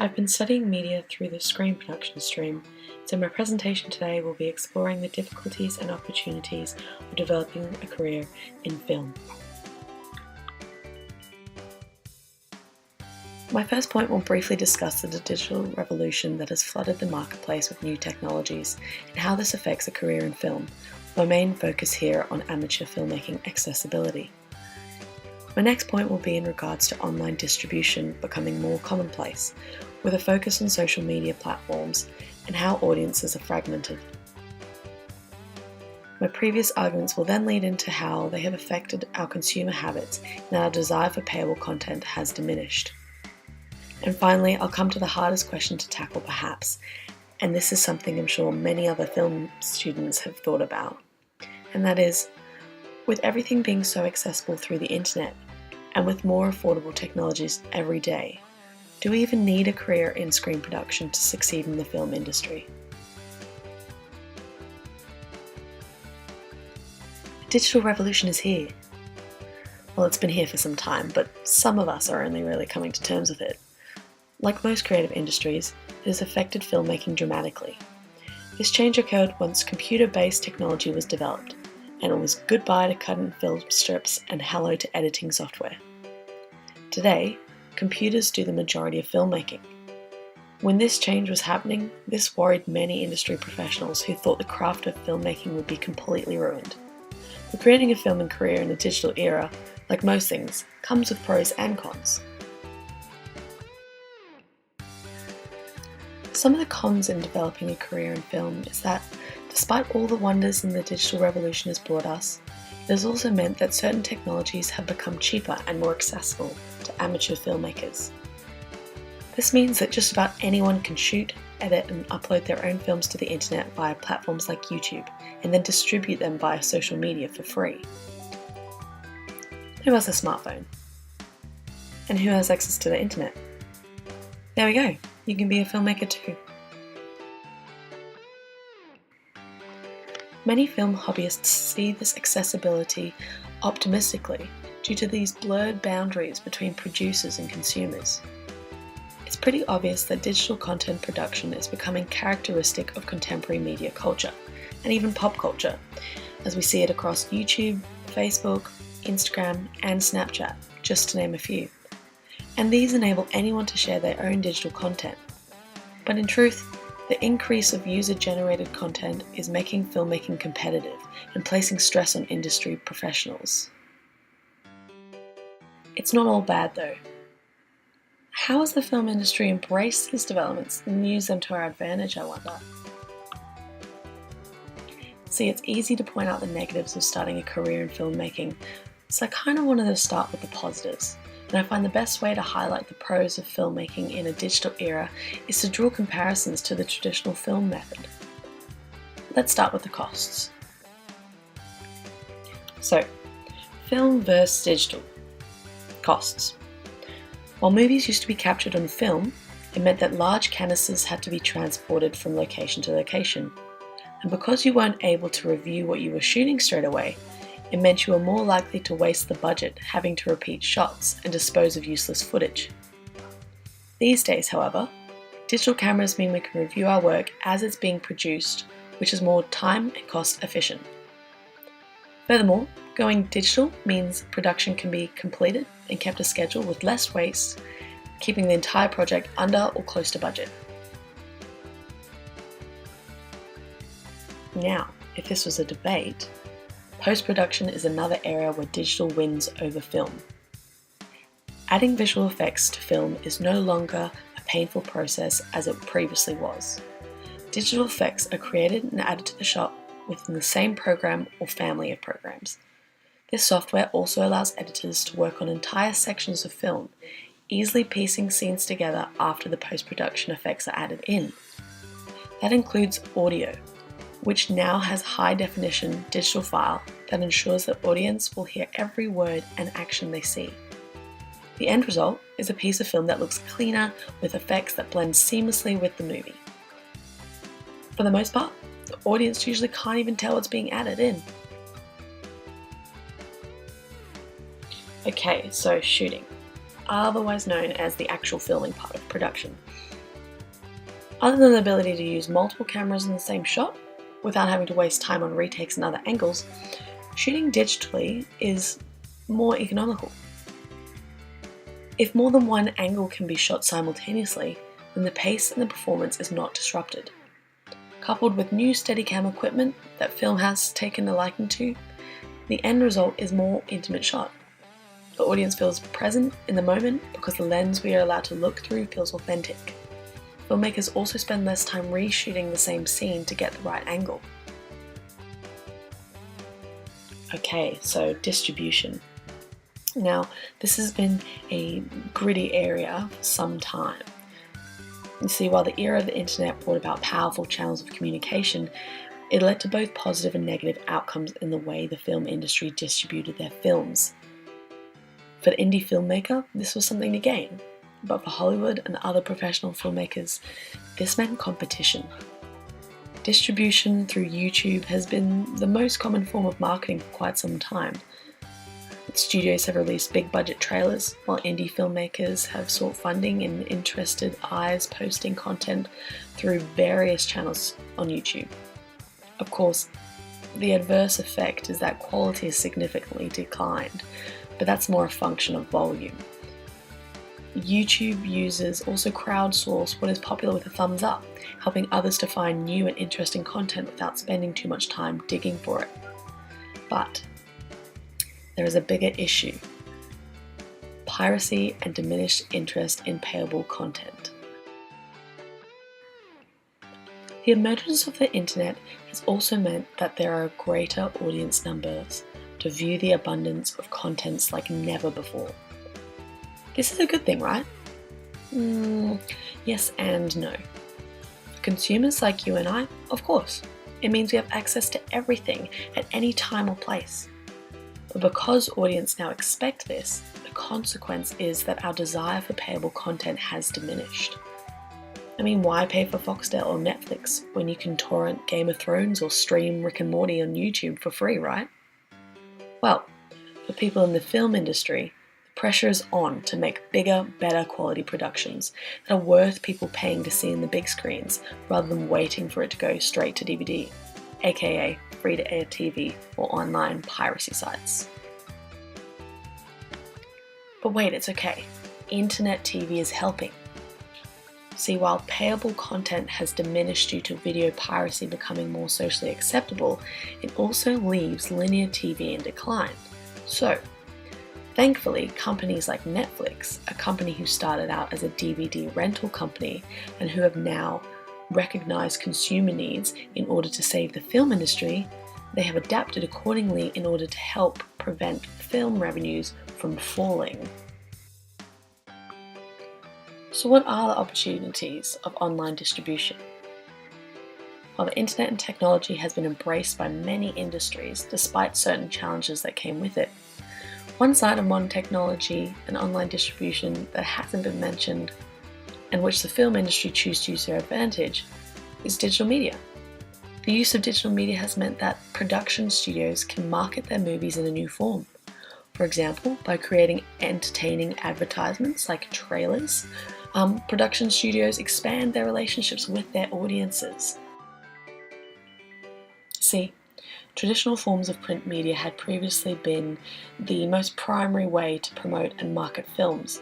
I've been studying media through the screen production stream, so my presentation today will be exploring the difficulties and opportunities of developing a career in film. My first point will briefly discuss the digital revolution that has flooded the marketplace with new technologies and how this affects a career in film, with my main focus here on amateur filmmaking accessibility. My next point will be in regards to online distribution becoming more commonplace, with a focus on social media platforms and how audiences are fragmented. My previous arguments will then lead into how they have affected our consumer habits and our desire for payable content has diminished. And finally, I'll come to the hardest question to tackle perhaps, and this is something I'm sure many other film students have thought about, and that is, with everything being so accessible through the internet, and with more affordable technologies every day, do we even need a career in screen production to succeed in the film industry? The digital revolution is here. Well, it's been here for some time, but some of us are only really coming to terms with it. Like most creative industries, it has affected filmmaking dramatically. This change occurred once computer-based technology was developed, and it was goodbye to cut and film strips and hello to editing software. Today, computers do the majority of filmmaking. When this change was happening, this worried many industry professionals who thought the craft of filmmaking would be completely ruined. But creating a film career in the digital era, like most things, comes with pros and cons. Some of the cons in developing a career in film is that, despite all the wonders the digital revolution has brought us, it has also meant that certain technologies have become cheaper and more accessible to amateur filmmakers. This means that just about anyone can shoot, edit and upload their own films to the internet via platforms like YouTube and then distribute them via social media for free. Who has a smartphone? And who has access to the internet? There we go, you can be a filmmaker too. Many film hobbyists see this accessibility optimistically due to these blurred boundaries between producers and consumers. It's pretty obvious that digital content production is becoming characteristic of contemporary media culture, and even pop culture, as we see it across YouTube, Facebook, Instagram, and Snapchat, just to name a few. And these enable anyone to share their own digital content. But in truth, the increase of user-generated content is making filmmaking competitive and placing stress on industry professionals. It's not all bad though. How has the film industry embraced these developments and used them to our advantage, I wonder? See, it's easy to point out the negatives of starting a career in filmmaking, so I kind of wanted to start with the positives. And I find the best way to highlight the pros of filmmaking in a digital era is to draw comparisons to the traditional film method. Let's start with the costs. So, film versus digital. Costs. While movies used to be captured on film, it meant that large canvases had to be transported from location to location. And because you weren't able to review what you were shooting straight away, it meant you were more likely to waste the budget having to repeat shots and dispose of useless footage. These days, however, digital cameras mean we can review our work as it's being produced, which is more time and cost efficient. Furthermore, going digital means production can be completed and kept to schedule with less waste, keeping the entire project under or close to budget. Now, if this was a debate, post-production is another area where digital wins over film. Adding visual effects to film is no longer a painful process as it previously was. Digital effects are created and added to the shot within the same program or family of programs. This software also allows editors to work on entire sections of film, easily piecing scenes together after the post-production effects are added in. That includes audio, which now has high-definition digital file that ensures that audience will hear every word and action they see. The end result is a piece of film that looks cleaner with effects that blend seamlessly with the movie. For the most part, the audience usually can't even tell what's being added in. Okay, so shooting. otherwise known as the actual filming part of production. Other than the ability to use multiple cameras in the same shot, without having to waste time on retakes and other angles, shooting digitally is more economical. If more than one angle can be shot simultaneously, then the pace and the performance is not disrupted. Coupled with new Steadicam equipment that film has taken a liking to, the end result is more intimate shot. The audience feels present in the moment because the lens we are allowed to look through feels authentic. Filmmakers also spend less time reshooting the same scene to get the right angle. Okay, so distribution. Now, this has been a gritty area for some time. You see, while the era of the internet brought about powerful channels of communication, it led to both positive and negative outcomes in the way the film industry distributed their films. For the indie filmmaker, this was something to gain, but for Hollywood and other professional filmmakers, this meant competition. Distribution through YouTube has been the most common form of marketing for quite some time. Studios have released big budget trailers, while indie filmmakers have sought funding and interested eyes posting content through various channels on YouTube. Of course, the adverse effect is that quality has significantly declined, but that's more a function of volume. YouTube users also crowdsource what is popular with a thumbs up, helping others to find new and interesting content without spending too much time digging for it. But there is a bigger issue: piracy and diminished interest in payable content. The emergence of the internet has also meant that there are greater audience numbers to view the abundance of contents like never before. This is a good thing, right? Yes and no. For consumers like you and I, of course, it means we have access to everything at any time or place. But because audience now expect this, the consequence is that our desire for payable content has diminished. I mean, why pay for Foxtel or Netflix when you can torrent Game of Thrones or stream Rick and Morty on YouTube for free, right? Well, for people in the film industry, the pressure is on to make bigger, better quality productions that are worth people paying to see in the big screens rather than waiting for it to go straight to DVD, aka free-to-air TV or online piracy sites. But wait, it's okay. Internet TV is helping. See, while payable content has diminished due to video piracy becoming more socially acceptable, it also leaves linear TV in decline. So, thankfully, companies like Netflix, a company who started out as a DVD rental company and who have now recognized consumer needs in order to save the film industry, they have adapted accordingly in order to help prevent film revenues from falling. So what are the opportunities of online distribution? While the internet and technology has been embraced by many industries despite certain challenges that came with it, one side of modern technology and online distribution that hasn't been mentioned, and which the film industry choose to use to their advantage, is digital media. The use of digital media has meant that production studios can market their movies in a new form. For example, by creating entertaining advertisements like trailers, production studios expand their relationships with their audiences. See, traditional forms of print media had previously been the most primary way to promote and market films.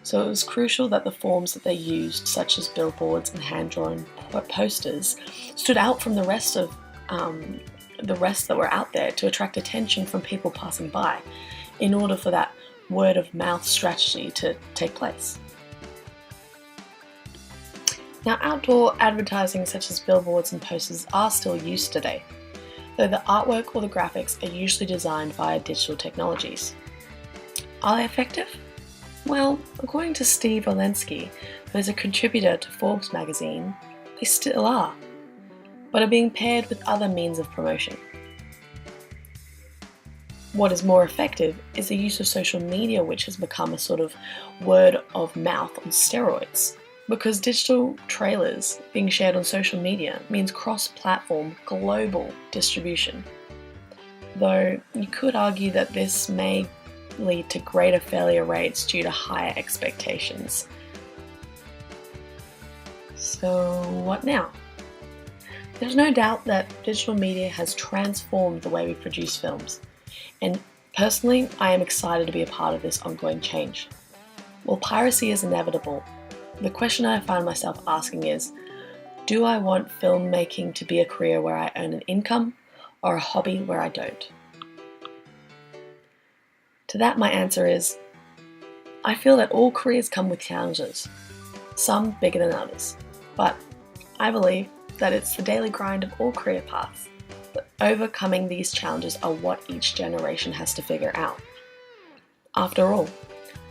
So it was crucial that the forms that they used, such as billboards and hand-drawn posters, stood out from the rest that were out there to attract attention from people passing by, in order for that word-of-mouth strategy to take place. Now, outdoor advertising such as billboards and posters are still used today, though the artwork or the graphics are usually designed via digital technologies. Are they effective? Well, according to Steve Walensky, who is a contributor to Forbes magazine, they still are, but are being paired with other means of promotion. What is more effective is the use of social media, which has become a sort of word of mouth on steroids, because digital trailers being shared on social media means cross-platform global distribution. Though you could argue that this may lead to greater failure rates due to higher expectations. So what now? There's no doubt that digital media has transformed the way we produce films, and personally, I am excited to be a part of this ongoing change. While piracy is inevitable, the question I find myself asking is, do I want filmmaking to be a career where I earn an income, or a hobby where I don't? To that, my answer is, I feel that all careers come with challenges, some bigger than others, but I believe that it's the daily grind of all career paths. But overcoming these challenges are what each generation has to figure out. After all,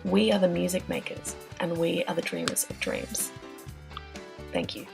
we are the music makers, and we are the dreamers of dreams. Thank you.